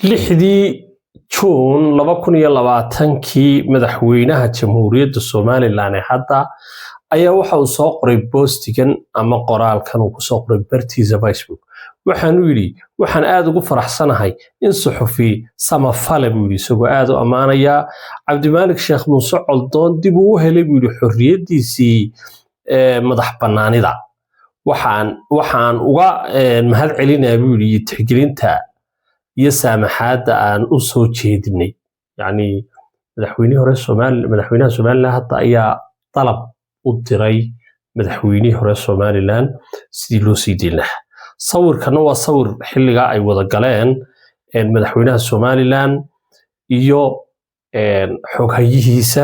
lixdii Juun 2020 madaxweynaha Jamhuuriyadda Somaliland ee hadda ayaa waxa uu soo qoray boostigan ama qoraalkan uu ku soo qoray bartiisa Facebook waxaan u yiri waxaan aad ugu faraxsanahay in suxufi samafale buu isagoo aad u amaanaya Cabdimaalik Sheekh Muuse Coldoon dib uu helay buu xorriyadiisii madax banaanida waxaan uga mahad celinaa buu yiri tixgelinta iyo saamaxaada aan u soo jeedinay yani madaxweynaha Somaliland hadda ayaa talab u diray madaxweynihii hore Somaliland sidii loo sii deyn lahaa sawirkana waa sawir xilliga ay wada galeen madaxweynaha Somaliland iyo xoghayihiisa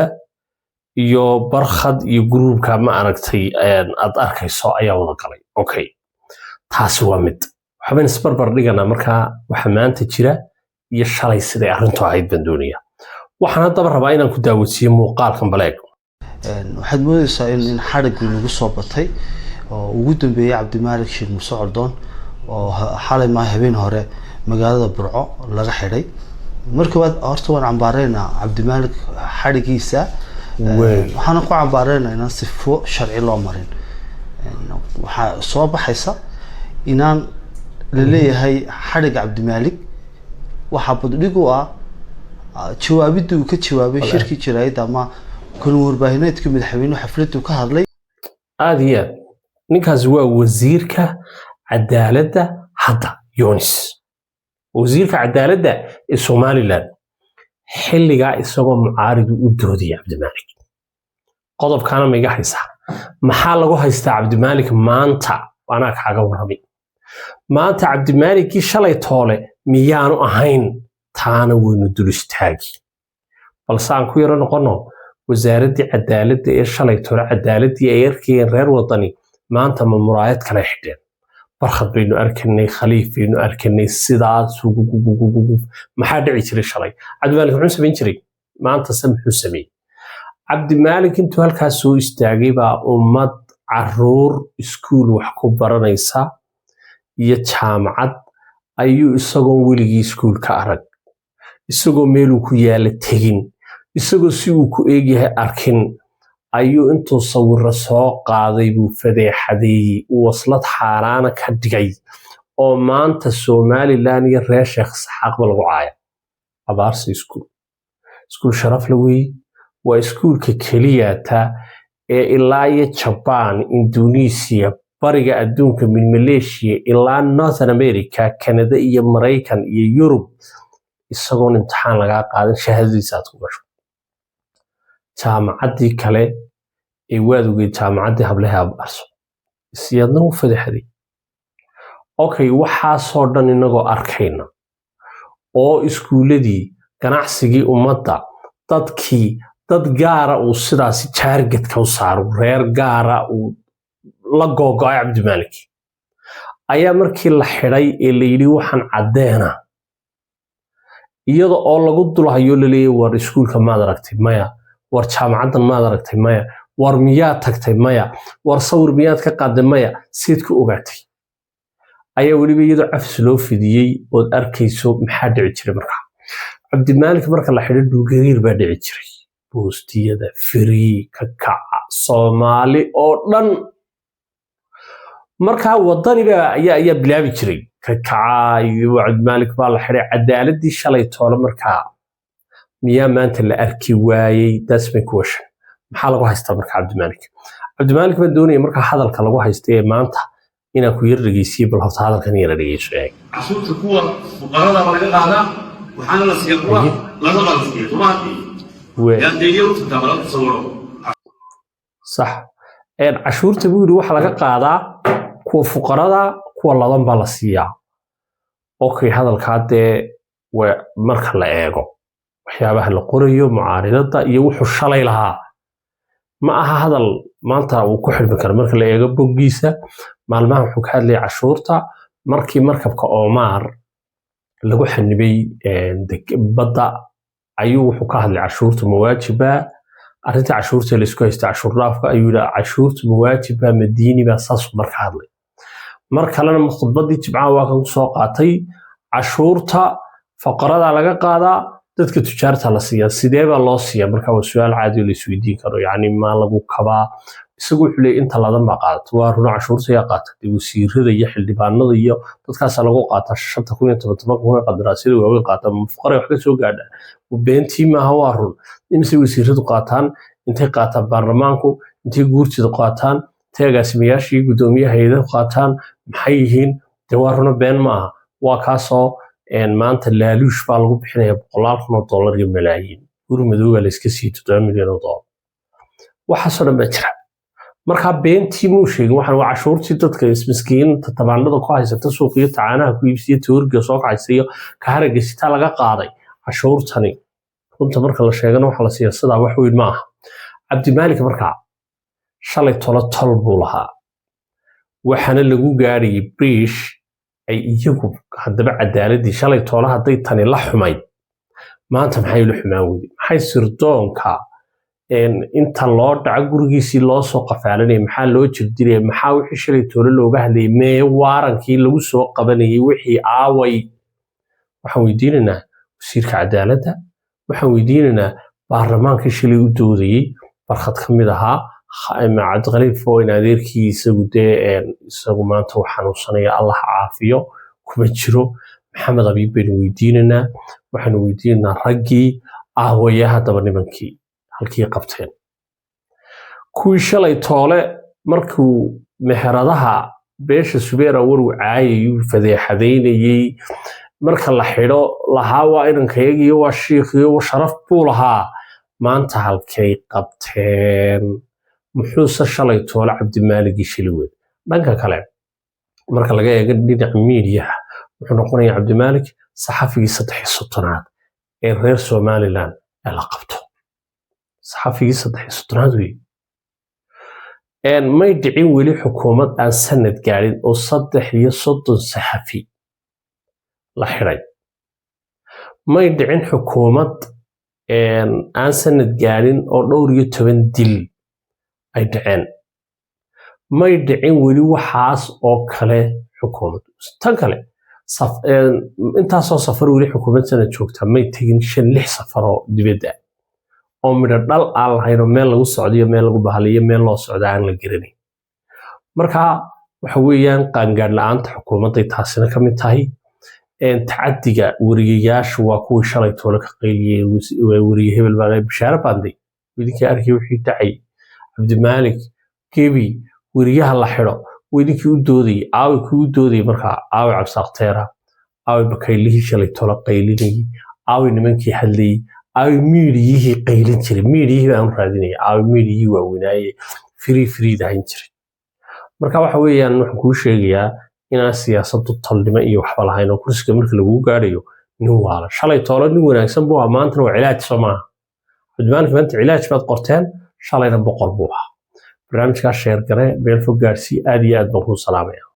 iyo barkhad iyo groupka ma aragtay aad arkayso ayaa wada galay okay taasi waa mid waxaan isbarbar dhiganaa marka waxa maanta jira iyo shalay sidii arrintu ahayd bandooniya waxaan hadaba rabaa inaan ku daawasiyo muuqaalkan baleeg waxaad moodaysaa in xarigii lagu soo batay oo ugu dambeeyay Cabdimaalik Sheekh Muuse Coldoon oo xalay ma habeen hore magaalada Burco laga xidhay markii horta waan cambaareynaa Cabdimaalik xarigiisa waxaan ku cambaareynaa in sifo sharci loo marin waxa soo baxaysa inaan laleeyahay xarig Cabdimaalik waxa badhigu jawaabidii uu ka jawaabay shirkii jiraayad ama kun warbaahineedka madaxweynuhu xafladdu ka hadlay aadiya ninkaas waa wasiirka cadaaladda hadda Yunis wasiirka cadaaladda ee Somaliland xilliga isagoo mucaarad u doodiyay Cabdimaalik qodobkana ma iga haysa maxaa lagu haystaa Cabdimaalik maanta waana kaaga warramay maanta Cabdimaalik shalay toole miyaanu ahayn taana weynu dul istaagi balse aan ku yaro noqono wasaaradda cadaaladda ee shalay toole cadaaladii ay arkayeen reer wadani maanta ma muraayad kala xidheen barkhad baynu arkanay khaliif baynu arkanay sidaas maxaa dhici jiray shalay Cabdimaalik wuxuu sameyn jiray maanta muxuu sameeyay Cabdimaalik intuu halkaas soo istaagay baa ummad caruur iskuul wax ku baranaysa iyo jaamacad ayuu isagoo weligii iskuul ka arag isagoo meel uu ku yaala tagin isagoo si uu ku eegyahay arkin ayuu intuu sawir soo qaaday buu fadeexadeeyay waslad xaaraana ka dhigay oo maanta Somaliland iyo reer Sheekh Saxaaq lagu caaya abaarsi iskuul sharaf la weey waa iskuulka kaliya ee ilaa iyo Japan Indonesia bariga adduunka min Malaysia ilaa Northern America Canada iyo Mareykan iyo Europe isagoo imtixaan laga qaadan shahaadadiisa aad ku gasho jaamacadii kale ee waadugay jaamacadii hablaha barso siyadna u fadeexday okay waxa soo dhan inagoo arkayna oo iskuuladii ganacsigii ummadda dadkii dad gaara uu sidaas target ka saaro reer gaara uu la go'ay Cabdimaalik ayaa markii la xidhay ee la yiri waxaan cadeena iyadoo oo lagu dulhayo leeyahay war iskuulka ma aragtay maya war jaamacaddan ma aragtay maya war miyaa tagtay maya war sawir miyaad ka qaaday maya sid ku ogaatay ayaa waliba iyadoo afs loo fidiyay oo arkayso maxaa dhici jiray markaa Cabdimaalik marka la xidhay dhulgariir baa dhici jiray boostiyada free ka kaca Soomaali oo dhan marka wadaniga ayaa bilaabi jiray ka kacay Cabdimaalik baa la xidhay cadaaladii shalay toole markaa miyaa maanta la arki waayay that's my question maxaa lagu haystaa marka Cabdimaalik ma doonaya marka hadalka lagu haystay maanta ina ku yar dhageysiyo bal horta hadalkan yar dhageyso casuurta kuwa fuqarada laga qaadaa waxaana la siiyaa kuwa laga qalsiyo tumaati yaa deeyo tabaran sawiro صح cashuurta buu yiri waxa laga qaadaa kuwa fuqarada kuwa ladan baa la siiyaa okay hadalka marka la eego waxyaabaha la qorayo mucaaridada iyo wuxuu shalay lahaa ma aha hadal maanta uu ku xirmi karo marka la eego boggiisa maalmaha wuxuu ka hadlay cashuurta markii markabka Omar lagu xanibay badda ayuu wuxuu ka hadlay cashuurta mawaajiba arrinta cashuurta la isku haysta cashuur dhaafka ayuu yiri cashuurta mawaajiba madiini baa saas marka hadlay mar kalena khudbadii jimcaha waa kan soo qaatay cashuurta faqarada laga qaadaa dadka tujaarta la siiyaa sidee baa loo siiyaa marka waa su'aal caadi oo la isweydiin karo yani ma lagu kabaa isagu wuxuu leeyahay inta ladan baa qaadato waa run cashuurta yaa qaatay wasiirada iyo xildhibaanada iyo dadkaas lagu qaataa 5,000 qadaraasida waaweyn qaata faqara wax ka soo gaadha beentii maaha waa run imise wasiiradu qaataan intay qaataan baarlamaanku intay guurtida qaataan tagaasimiyaashii gudoomiyaha hay'adaha qaataan maxay yihiin de waa run been maaha waa kaasoo maanta laaluush baa lagu bixinayaa $100,000 iyo malaayiin guri madowga la iska sii $7 milyan waxaasoo dhan baa jira marka beentii muu sheegin waxaan waa cashuurtii dadka miskiinta tabaanada ku haysata suuqiyo tacaanaha ku iibsiyo toorgiga soo kacaysayo ka harageysitaa laga qaaday cashuurtani runta marka la sheegana waxa la siyaasadaa wax weyn maaha cabdimaalik markaa shalay tol buu lahaa waxaana lagu gaariyay briish ay iyagu haddaba cadaaladii shalay toole hadday tani la xumayd maanta maxay la xumaan weyday maxay sirdoonka inta loo dhaco gurigiisii loo soo qafaalanayay maxaa loo jirdilay maxaa wixii shalay toole looga hadlayay mee waarankii lagu soo qabanayay wixii aaway waxaan weydiinaynaa wasiirka cadaaladda waxaan weydiinaynaa baarlamaankii shalay u doodayay barkhad ka mid ahaa cabdiqaliif oo in adeerkii isagu maanta uu xanuunsanaya allah caafiyo kuma jiro maxamed abiib baynu weydiinaynaa waxaanu weydiinaynaa raggii aawaya haddaba nimankii halkii qabteen kuwii shalay toole markuu meheradaha beesha subeer awaru caayayuu fadeexadaynayey marka la xidho lahaa waa inankayagiyo waa shiikhiyo sharaf buu lahaa maanta halkay qabteen muxuuse shalay toole cabdimaaligii shiliweed dhanka kale marka laga eego dhinaca miidiyaha wuxuu noqonayaa cabdimaalik saxafigii 3 ee reer somaliland ee la qabto saxafigii 3 wey may dhicin weli xukuumad aan sanad gaadhin oo 30 saxafi la xiray may dhicin xukuumad aan sanad gaadhin oo 12 dil ay dhaceen may dhicin weli waxaas oo kale xukuumad tan kale intaasoo safar weli xukuumad sanad joogta may tegin 5-6 safar oo dibadda oo midho dhal aan lahayn oo meel lagu socdiyo meel lagu bahaliyo meel loo socda aan la garanayn marka waxa weeyaan qaangaar la'aanta xukuumadday taasina ka mid tahay tacadiga wariyayaashu waa kuwii shalay toole ka qayliyey wariye hebel baa bishaare baanday idinkii arkay wixii dhacay cabdimaalik gebi wariyaha la xidho idinkii u doodayay aawi kii u doodayay markaa aawi cabsaaqteera aawi bakaylihii shalay toole qaylinayay aawi nimankii hadlayay aawi miidiyihii qaylin jiray miidiyihii baan raadinaya aawi miidiyihii waaweynaaye free dahayn jiray marka waxa weeyaan waxaan kuu sheegayaa inaan siyaasadu taldhimo iyo waxba lahayn oo kursiga marka lagu gaarayo nin waala shalay toole nin wanaagsan buu ahaa maantana waa cilaaj soo maaha cabdimaalik maanta cilaaj baad qorteen shalayna boqol buu ahaa barnaamijkaas sheer gare meel fog gaarsii aad iyo aad baan kuu salaamaya